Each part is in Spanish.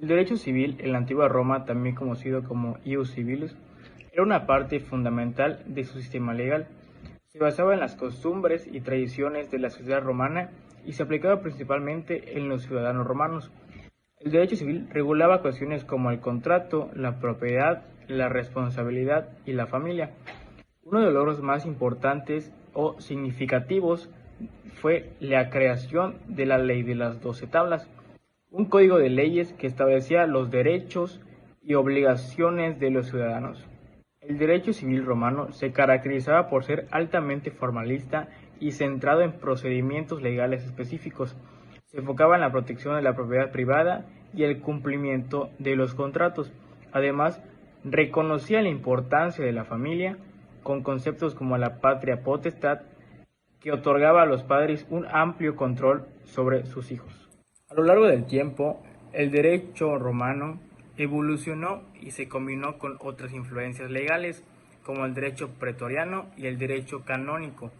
El derecho civil en la antigua Roma, también conocido como ius civilis, era una parte fundamental de su sistema legal. Se basaba en las costumbres y tradiciones de la sociedad romana y se aplicaba principalmente en los ciudadanos romanos. El derecho civil regulaba cuestiones como el contrato, la propiedad, la responsabilidad y la familia. Uno de los logros más importantes o significativos fue la creación de la Ley de las 12 Tablas, un código de leyes que establecía los derechos y obligaciones de los ciudadanos. El derecho civil romano se caracterizaba por ser altamente formalista y centrado en procedimientos legales específicos. Se enfocaba en la protección de la propiedad privada y el cumplimiento de los contratos. Además, reconocía la importancia de la familia con conceptos como la patria potestad, que otorgaba a los padres un amplio control sobre sus hijos. A lo largo del tiempo, el derecho romano evolucionó y se combinó con otras influencias legales, como el derecho pretoriano y el derecho canónico,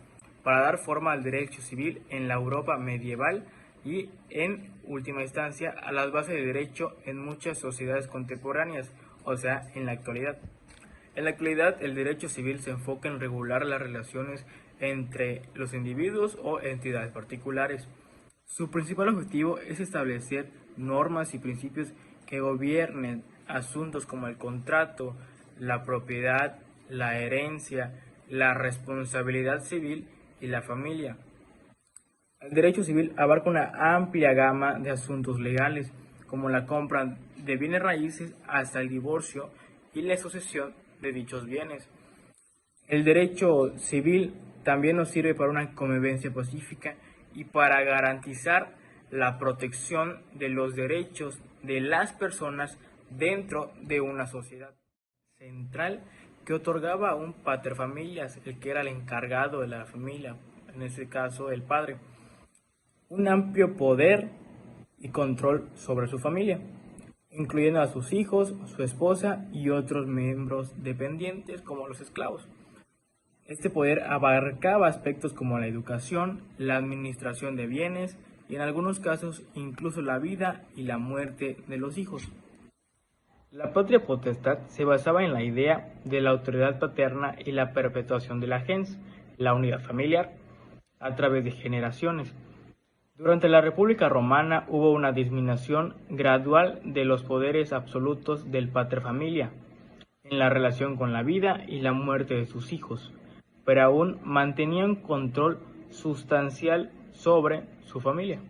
para dar forma al derecho civil en la Europa medieval y, en última instancia, a las bases de derecho en muchas sociedades contemporáneas, o sea, en la actualidad. En la actualidad, el derecho civil se enfoca en regular las relaciones entre los individuos o entidades particulares. Su principal objetivo es establecer normas y principios que gobiernen asuntos como el contrato, la propiedad, la herencia, la responsabilidad civil y la familia. El derecho civil abarca una amplia gama de asuntos legales, como la compra de bienes raíces hasta el divorcio y la sucesión de dichos bienes. El derecho civil también nos sirve para una convivencia pacífica y para garantizar la protección de los derechos de las personas dentro de una sociedad central que otorgaba a un paterfamilias, el que era el encargado de la familia, en este caso el padre, un amplio poder y control sobre su familia, incluyendo a sus hijos, su esposa y otros miembros dependientes como los esclavos. Este poder abarcaba aspectos como la educación, la administración de bienes y en algunos casos incluso la vida y la muerte de los hijos. La patria potestad se basaba en la idea de la autoridad paterna y la perpetuación de la gens, la unidad familiar, a través de generaciones. Durante la República Romana hubo una disminución gradual de los poderes absolutos del paterfamilia en la relación con la vida y la muerte de sus hijos, pero aún mantenía un control sustancial sobre su familia.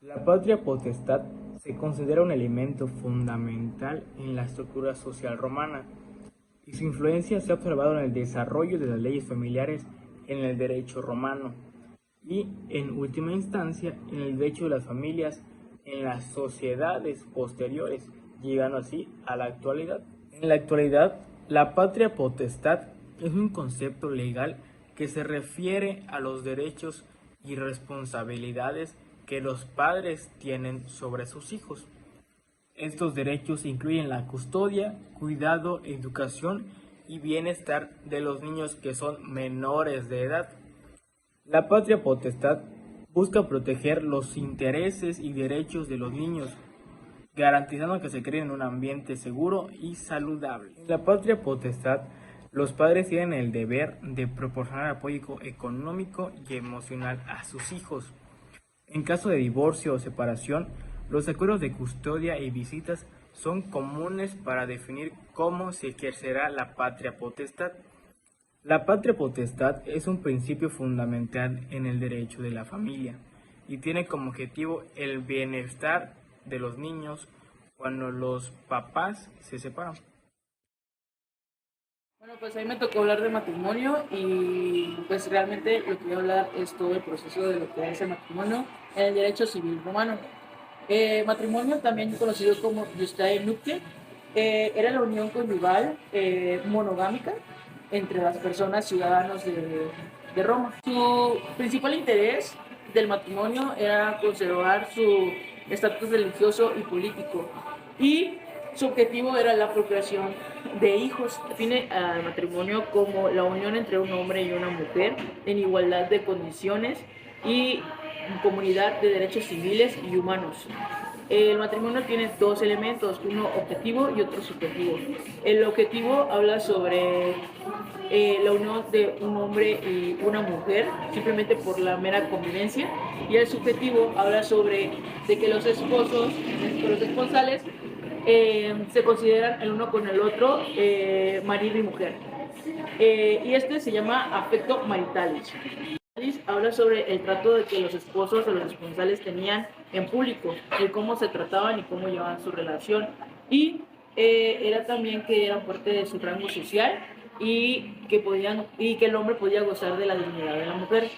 La patria potestad se considera un elemento fundamental en la estructura social romana y su influencia se ha observado en el desarrollo de las leyes familiares en el derecho romano y, en última instancia, en el derecho de las familias en las sociedades posteriores, llegando así a la actualidad. En la actualidad, la patria potestad es un concepto legal que se refiere a los derechos y responsabilidades que los padres tienen sobre sus hijos. Estos derechos incluyen la custodia, cuidado, educación y bienestar de los niños que son menores de edad. La patria potestad busca proteger los intereses y derechos de los niños, garantizando que se creen en un ambiente seguro y saludable. En la patria potestad, los padres tienen el deber de proporcionar apoyo económico y emocional a sus hijos. En caso de divorcio o separación, los acuerdos de custodia y visitas son comunes para definir cómo se ejercerá la patria potestad. La patria potestad es un principio fundamental en el derecho de la familia y tiene como objetivo el bienestar de los niños cuando los papás se separan. Bueno, pues a mí me tocó hablar de matrimonio y pues realmente lo que voy a hablar es todo el proceso de lo que es el matrimonio en el derecho civil romano. Matrimonio, también conocido como justitia nuptiae, era la unión conyugal monogámica entre las personas ciudadanos de Roma. Su principal interés del matrimonio era conservar su estatus religioso y político y su objetivo era la procreación de hijos. Define al matrimonio como la unión entre un hombre y una mujer en igualdad de condiciones y en comunidad de derechos civiles y humanos. El matrimonio tiene dos elementos, uno objetivo y otro subjetivo. El objetivo habla sobre la unión de un hombre y una mujer, simplemente por la mera convivencia, y el subjetivo habla sobre de que los esposos, los esponsales, se consideran el uno con el otro marido y mujer. Y este se llama afecto maritalis. Habla sobre el trato de que los esposos o los esponsales tenían en público, el cómo se trataban y cómo llevaban su relación. Y era también que eran parte de su rango social y que el hombre podía gozar de la dignidad de la mujer.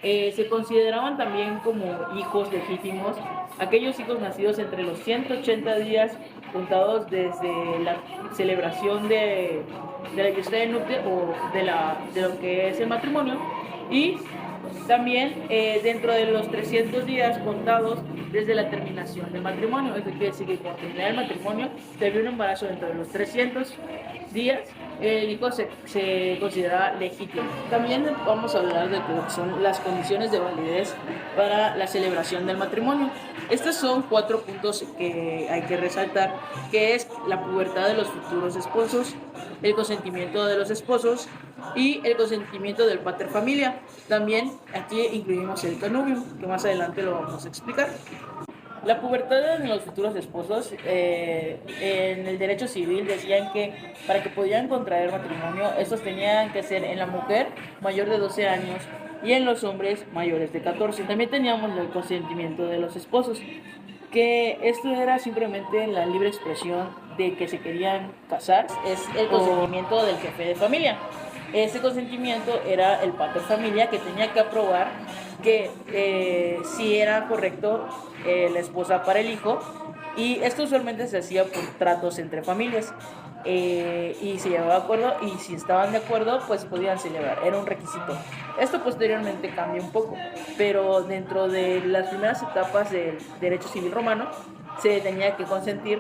Se consideraban también como hijos legítimos aquellos hijos nacidos entre los 180 días contados desde la celebración de la fiesta de nupcia o de lo que es el matrimonio, y también dentro de los 300 días contados desde la terminación del matrimonio. Eso quiere decir que cuando termina el matrimonio, si había un embarazo dentro de los 300 días, el hijo se considera legítimo. También vamos a hablar de lo que son las condiciones de validez para la celebración del matrimonio. Estos son 4 puntos que hay que resaltar, que es la pubertad de los futuros esposos, el consentimiento de los esposos y el consentimiento del pater familia. También aquí incluimos el connubium, que más adelante lo vamos a explicar. La pubertad de los futuros esposos, en el derecho civil decían que para que pudieran contraer matrimonio, estos tenían que ser en la mujer mayor de 12 años y en los hombres mayores de 14. También teníamos el consentimiento de los esposos, que esto era simplemente la libre expresión de que se querían casar. Es el consentimiento del jefe de familia. Ese consentimiento era el pater familia, que tenía que aprobar que si era correcto la esposa para el hijo, y esto usualmente se hacía por tratos entre familias, y se llevaba de acuerdo, y si estaban de acuerdo pues podían celebrar, era un requisito. Esto posteriormente cambia un poco, pero dentro de las primeras etapas del derecho civil romano se tenía que consentir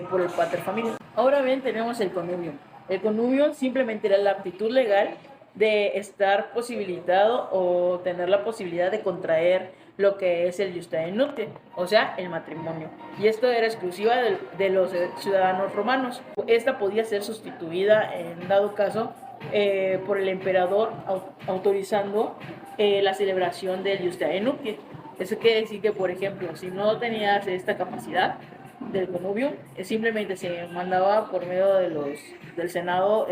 por el pater familia. Ahora bien, tenemos el connubium. El connubium simplemente era la aptitud legal de estar posibilitado o tener la posibilidad de contraer lo que es el iusta in nuptiae, o sea, el matrimonio. Y esto era exclusiva de los ciudadanos romanos. Esta podía ser sustituida en dado caso por el emperador autorizando la celebración del iusta in nuptiae. Eso quiere decir que, por ejemplo, si no tenías esta capacidad del connubium, simplemente se mandaba por medio del Senado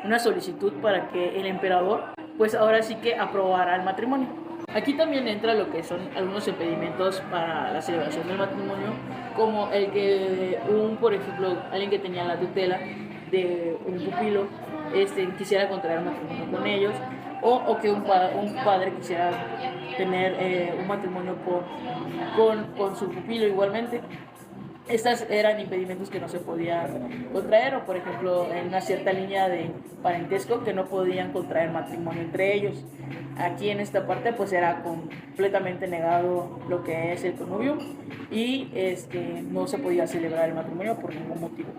una solicitud para que el emperador pues ahora sí que aprobara el matrimonio. Aquí también entra lo que son algunos impedimentos para la celebración del matrimonio, como el que por ejemplo, alguien que tenía la tutela de un pupilo quisiera contraer matrimonio con ellos, o que un padre quisiera tener un matrimonio con su pupilo igualmente. Estas eran impedimentos que no se podían contraer, o por ejemplo en una cierta línea de parentesco que no podían contraer matrimonio entre ellos. Aquí en esta parte pues era completamente negado lo que es el connubium, y no se podía celebrar el matrimonio por ningún motivo.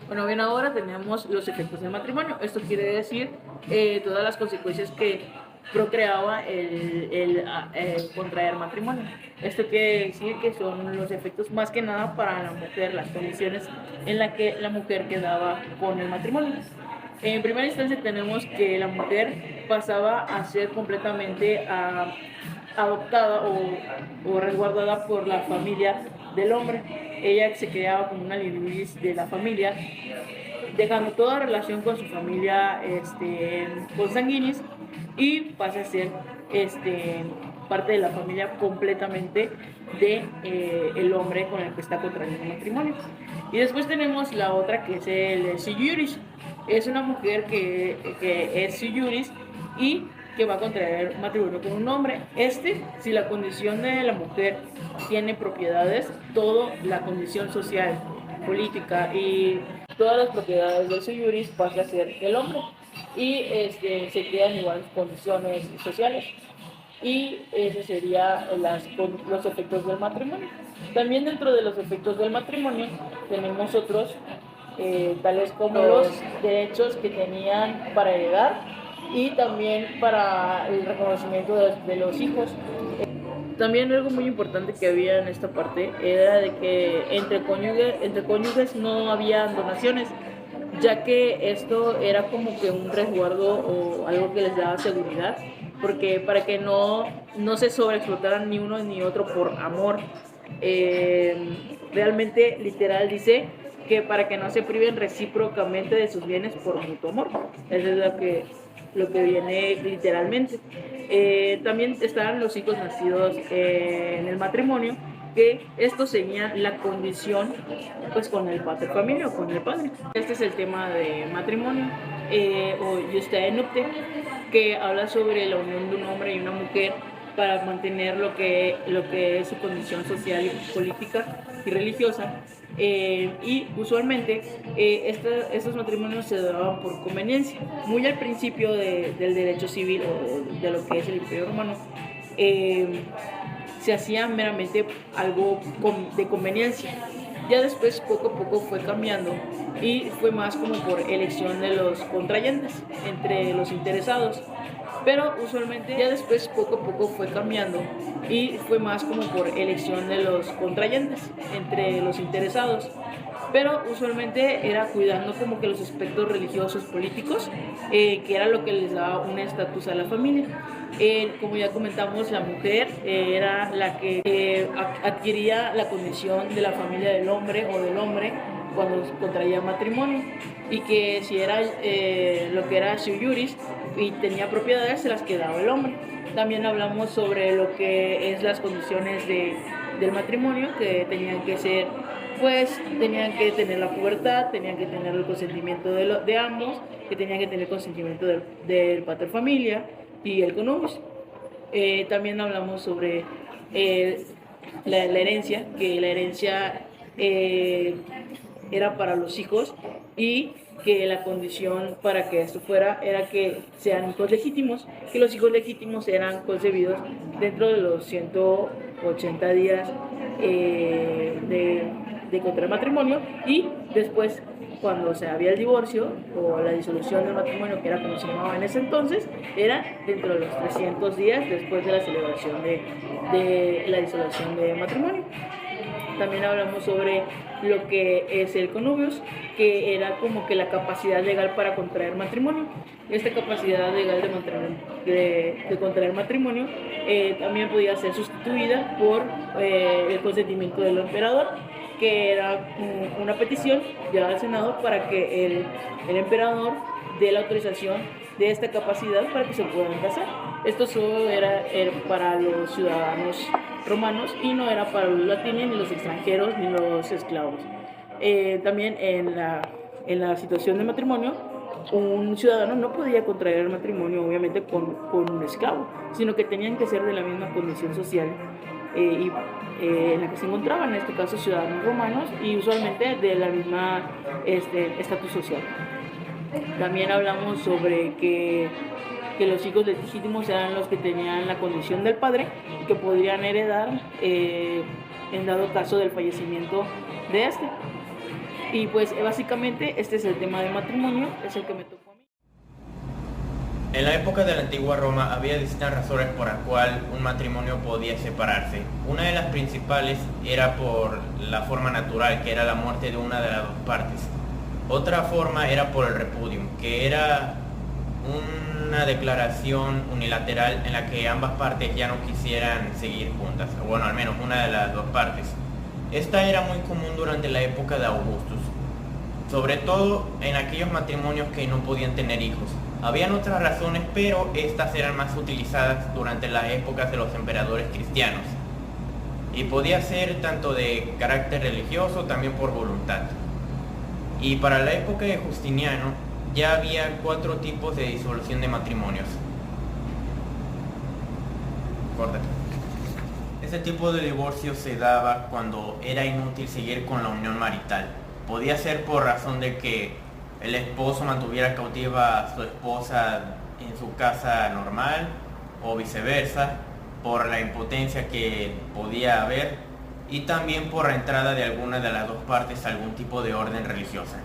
Bueno, bien, ahora tenemos los efectos del matrimonio. Esto quiere decir todas las consecuencias que procreaba el contraer matrimonio. Esto quiere decir que son los efectos más que nada para la mujer, las condiciones en las que la mujer quedaba con el matrimonio. En primera instancia tenemos que la mujer pasaba a ser completamente adoptada o resguardada por la familia del hombre. Ella se creaba como una libris de la familia, dejando toda relación con su familia consanguíneos, y pasa a ser parte de la familia completamente de el hombre con el que está contrayendo matrimonio. Y después tenemos la otra, que es el sui juris. Es una mujer que es sui juris y que va a contraer matrimonio con un hombre. Si la condición de la mujer tiene propiedades, toda la condición social, política y todas las propiedades del sui juris pasa a ser el hombre, y se crean iguales condiciones sociales, y esos serían los efectos del matrimonio. También dentro de los efectos del matrimonio tenemos otros, tales como los derechos que tenían para heredar y también para el reconocimiento de los hijos. También algo muy importante que había en esta parte era de que entre cónyuges no había donaciones, ya que esto era como que un resguardo o algo que les daba seguridad, porque para que no se sobreexplotaran ni uno ni otro por amor. Eh, Realmente, literal, dice que para que no se priven recíprocamente de sus bienes por mutuo amor. Eso es lo que viene literalmente. También estaban los hijos nacidos en el matrimonio, que esto sería la condición pues con el pater familia o con el padre. Este es el tema de matrimonio o Justia de Nupte, que habla sobre la unión de un hombre y una mujer para mantener lo que es su condición social, política y religiosa. Y usualmente estos matrimonios se daban por conveniencia. Muy al principio del derecho civil o de lo que es el Imperio Romano, se hacía meramente algo de conveniencia. Ya después poco a poco fue cambiando y fue más como por elección de los contrayentes entre los interesados. Pero usualmente ya después poco a poco fue cambiando y fue más como por elección de los contrayentes entre los interesados. Pero usualmente era cuidando como que los aspectos religiosos, políticos, que era lo que les daba un estatus a la familia. Como ya comentamos, la mujer era la que adquiría la condición de la familia del hombre o del hombre cuando contraía matrimonio, y que si era lo que era sui juris y tenía propiedades, se las quedaba el hombre. También hablamos sobre lo que es las condiciones del matrimonio, que tenían que ser, pues tenían que tener la pubertad, tenían que tener el consentimiento de ambos, que tenían que tener el consentimiento del pater familia y el conubis. También hablamos sobre la herencia, que la herencia era para los hijos, y que la condición para que esto fuera era que sean hijos legítimos, que los hijos legítimos eran concebidos dentro de los 180 días de contraer matrimonio, y después, cuando se había el divorcio o la disolución del matrimonio, que era como se llamaba en ese entonces, era dentro de los 300 días después de la celebración de la disolución de matrimonio. También hablamos sobre lo que es el connubius, que era como que la capacidad legal para contraer matrimonio. Esta capacidad legal de contraer matrimonio también podía ser sustituida por el consentimiento del emperador, que era una petición llevada al Senado para que el emperador dé la autorización de esta capacidad para que se puedan casar. Esto solo era para los ciudadanos romanos y no era para los latinos, ni los extranjeros, ni los esclavos. También en la situación de matrimonio, un ciudadano no podía contraer el matrimonio obviamente con un esclavo, sino que tenían que ser de la misma condición social en la que se encontraban, en este caso ciudadanos romanos, y usualmente de la misma estatus social. También hablamos sobre que los hijos legítimos eran los que tenían la condición del padre y que podrían heredar en dado caso del fallecimiento de este. Y pues básicamente este es el tema del matrimonio, es el que me tocó a mí. En la época de la antigua Roma había distintas razones por las cuales un matrimonio podía separarse. Una de las principales era por la forma natural, que era la muerte de una de las dos partes. Otra forma era por el repudium, que era una declaración unilateral en la que ambas partes ya no quisieran seguir juntas, o bueno, al menos una de las dos partes. Esta era muy común durante la época de Augustus, sobre todo en aquellos matrimonios que no podían tener hijos. Habían otras razones, pero estas eran más utilizadas durante las épocas de los emperadores cristianos, y podía ser tanto de carácter religioso, también por voluntad. Y para la época de Justiniano ya había 4 tipos de disolución de matrimonios. Este tipo de divorcio se daba cuando era inútil seguir con la unión marital. Podía ser por razón de que el esposo mantuviera cautiva a su esposa en su casa normal, o viceversa, por la impotencia que podía haber, y también por la entrada de alguna de las dos partes a algún tipo de orden religiosa.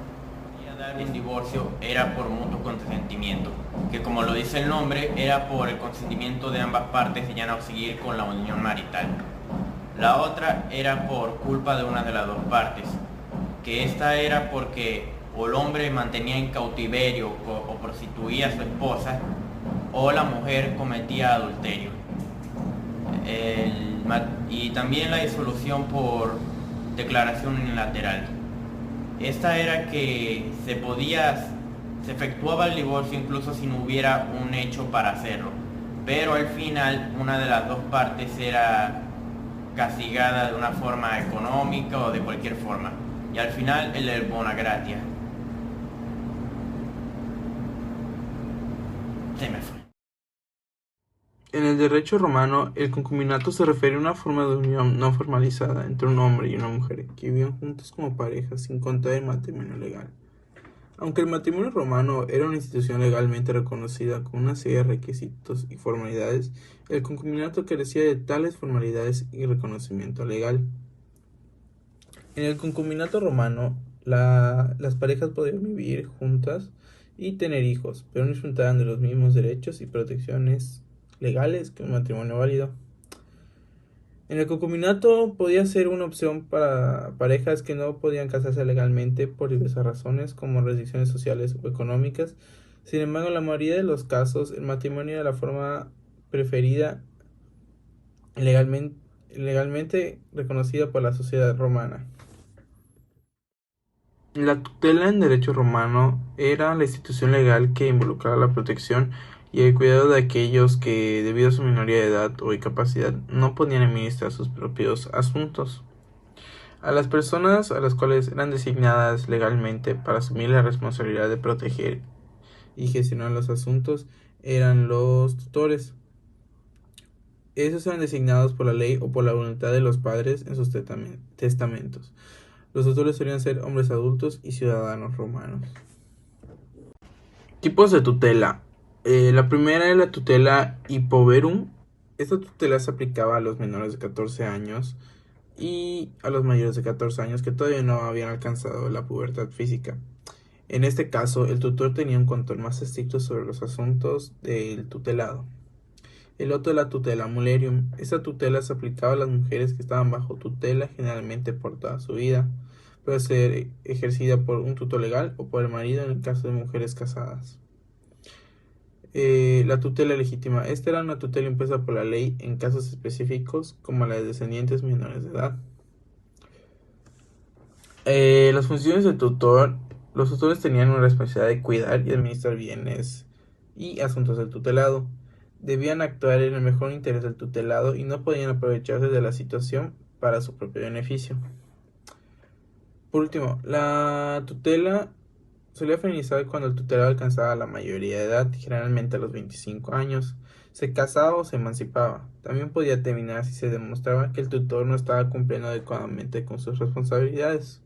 dar un divorcio era por mutuo consentimiento, que como lo dice el nombre, era por el consentimiento de ambas partes y ya no seguir con la unión marital. La otra era por culpa de una de las dos partes, que esta era porque o el hombre mantenía en cautiverio o prostituía a su esposa, o la mujer cometía adulterio. Y también la disolución por declaración unilateral. Esta era que se efectuaba el divorcio incluso si no hubiera un hecho para hacerlo, pero al final una de las dos partes era castigada de una forma económica o de cualquier forma, y al final el bona gratia. Se me fue. En el derecho romano, el concubinato se refiere a una forma de unión no formalizada entre un hombre y una mujer que vivían juntos como pareja sin contar el matrimonio legal. Aunque el matrimonio romano era una institución legalmente reconocida con una serie de requisitos y formalidades, el concubinato carecía de tales formalidades y reconocimiento legal. En el concubinato romano, las parejas podían vivir juntas y tener hijos, pero no disfrutaban de los mismos derechos y protecciones legales que un matrimonio válido. En el concubinato podía ser una opción para parejas que no podían casarse legalmente por diversas razones, como restricciones sociales o económicas. Sin embargo, en la mayoría de los casos, el matrimonio era la forma preferida legalmente reconocida por la sociedad romana. La tutela en derecho romano era la institución legal que involucraba la protección y el cuidado de aquellos que, debido a su minoría de edad o incapacidad, no podían administrar sus propios asuntos. A las personas a las cuales eran designadas legalmente para asumir la responsabilidad de proteger y gestionar los asuntos eran los tutores. Esos eran designados por la ley o por la voluntad de los padres en sus testamentos. Los tutores solían ser hombres adultos y ciudadanos romanos. Tipos de tutela. La primera es la tutela hipoverum. Esta tutela se aplicaba a los menores de 14 años y a los mayores de 14 años que todavía no habían alcanzado la pubertad física. En este caso, el tutor tenía un control más estricto sobre los asuntos del tutelado. El otro es la tutela mulerium. Esta tutela se aplicaba a las mujeres que estaban bajo tutela generalmente por toda su vida. Puede ser ejercida por un tutor legal o por el marido en el caso de mujeres casadas. La tutela legítima. Esta era una tutela impuesta por la ley en casos específicos como la de descendientes menores de edad. Las funciones del tutor. Los tutores tenían una responsabilidad de cuidar y administrar bienes y asuntos del tutelado. Debían actuar en el mejor interés del tutelado y no podían aprovecharse de la situación para su propio beneficio. Por último, la tutela solía finalizar cuando el tutelado alcanzaba la mayoría de edad, generalmente a los 25 años. Se casaba o se emancipaba. También podía terminar si se demostraba que el tutor no estaba cumpliendo adecuadamente con sus responsabilidades.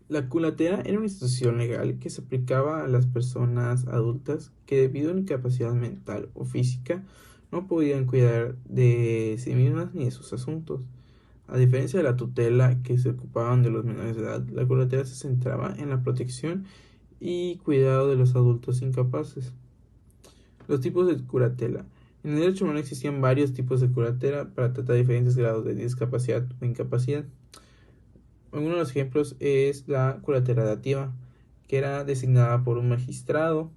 La culatela era una institución legal que se aplicaba a las personas adultas que debido a una incapacidad mental o física no podían cuidar de sí mismas ni de sus asuntos. A diferencia de la tutela que se ocupaban de los menores de edad, la curatela se centraba en la protección y cuidado de los adultos incapaces. Los tipos de curatela. En el derecho humano existían varios tipos de curatela para tratar diferentes grados de discapacidad o incapacidad. Uno de los ejemplos es la curatela dativa, que era designada por un magistrado,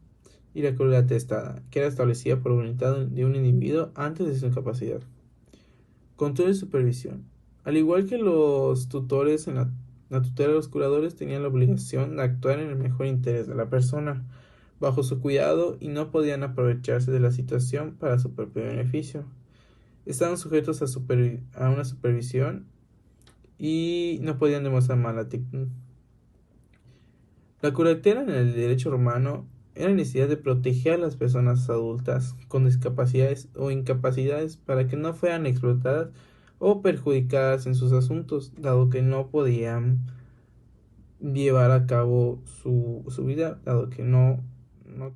y la curatela testada, que era establecida por voluntad de un individuo antes de su incapacidad. Control y supervisión. Al igual que los tutores en la tutela, los curadores tenían la obligación de actuar en el mejor interés de la persona, bajo su cuidado, y no podían aprovecharse de la situación para su propio beneficio. Estaban sujetos a una supervisión y no podían demostrar mala actitud. La curatela en el derecho romano era la necesidad de proteger a las personas adultas con discapacidades o incapacidades para que no fueran explotadas o perjudicadas en sus asuntos, dado que no podían llevar a cabo su vida, dado que no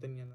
tenían